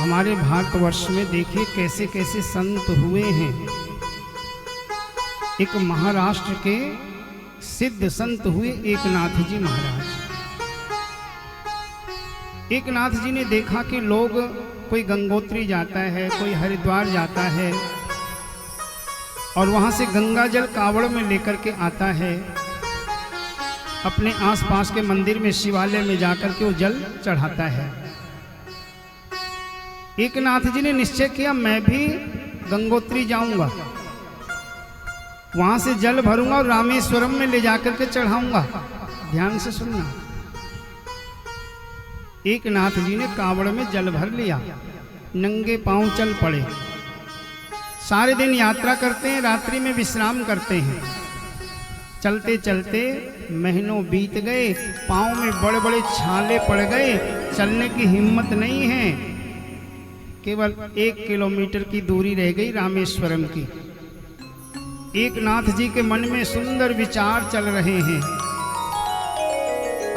हमारे भारतवर्ष में देखिए कैसे कैसे संत हुए हैं। एक महाराष्ट्र के सिद्ध संत हुए एकनाथ जी महाराज। एकनाथ जी ने देखा कि लोग, कोई गंगोत्री जाता है, कोई हरिद्वार जाता है और वहां से गंगा जल कावड़ में लेकर के आता है, अपने आसपास के मंदिर में, शिवालय में जाकर के वो जल चढ़ाता है। एकनाथ जी ने निश्चय किया मैं भी गंगोत्री जाऊंगा, वहां से जल भरूंगा और रामेश्वरम में ले जाकर के चढ़ाऊंगा। ध्यान से सुनना। एकनाथ जी ने कावड़ में जल भर लिया, नंगे पांव चल पड़े। सारे दिन यात्रा करते हैं, रात्रि में विश्राम करते हैं। चलते चलते महीनों बीत गए, पांव में बड़े बड़े छाले पड़ गए, चलने की हिम्मत नहीं है। केवल 1 किलोमीटर की दूरी रह गई रामेश्वरम की। एकनाथ जी के मन में सुंदर विचार चल रहे हैं,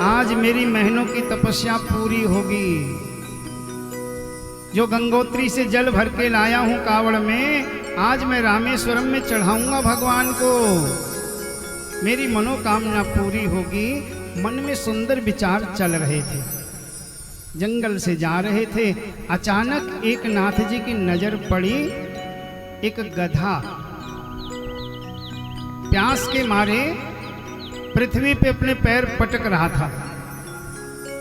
आज मेरी महीनों की तपस्या पूरी होगी। जो गंगोत्री से जल भर के लाया हूं कावड़ में, आज मैं रामेश्वरम में चढ़ाऊंगा भगवान को, मेरी मनोकामना पूरी होगी। मन में सुंदर विचार चल रहे थे। जंगल से जा रहे थे, अचानक एकनाथ जी की नजर पड़ी, एक गधा प्यास के मारे पृथ्वी पे अपने पैर पटक रहा था,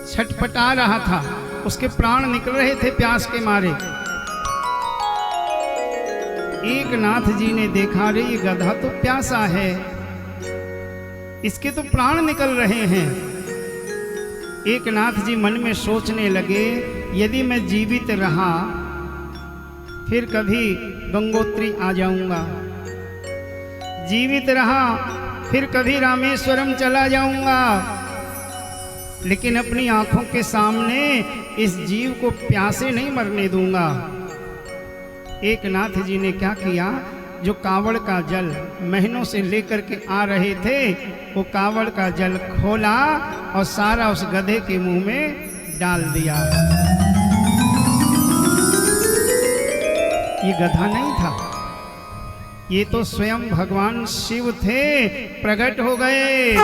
छटपटा रहा था, उसके प्राण निकल रहे थे प्यास के मारे। एकनाथ जी ने देखा, रे ये गधा तो प्यासा है, इसके तो प्राण निकल रहे हैं। एकनाथ जी मन में सोचने लगे, यदि मैं जीवित रहा फिर कभी गंगोत्री आ जाऊंगा, जीवित रहा फिर कभी रामेश्वरम चला जाऊंगा, लेकिन अपनी आंखों के सामने इस जीव को प्यासे नहीं मरने दूंगा। एकनाथ जी ने क्या किया, जो कावड़ का जल महीनों से लेकर के आ रहे थे, वो कावड़ का जल खोला और सारा उस गधे के मुंह में डाल दिया। ये गधा नहीं था, ये तो स्वयं भगवान शिव थे, प्रकट हो गए।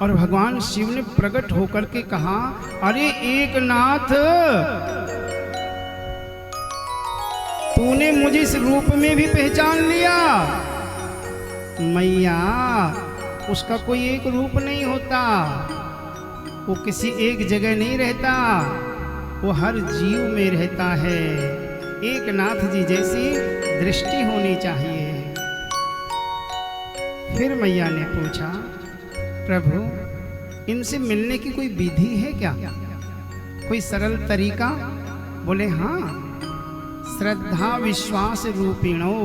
और भगवान शिव ने प्रकट होकर के कहा, अरे एकनाथ, तूने मुझे इस रूप में भी पहचान लिया। मैया, उसका कोई एक रूप नहीं होता, वो किसी एक जगह नहीं रहता, वो हर जीव में रहता है। एकनाथ जी जैसी दृष्टि होनी चाहिए। फिर मैया ने पूछा, प्रभु इनसे मिलने की कोई विधि है क्या, कोई सरल तरीका? बोले हाँ, श्रद्धा विश्वास रूपिणो,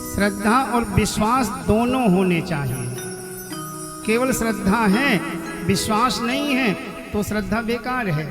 श्रद्धा और विश्वास दोनों होने चाहिए। केवल श्रद्धा है, विश्वास नहीं है तो श्रद्धा बेकार है।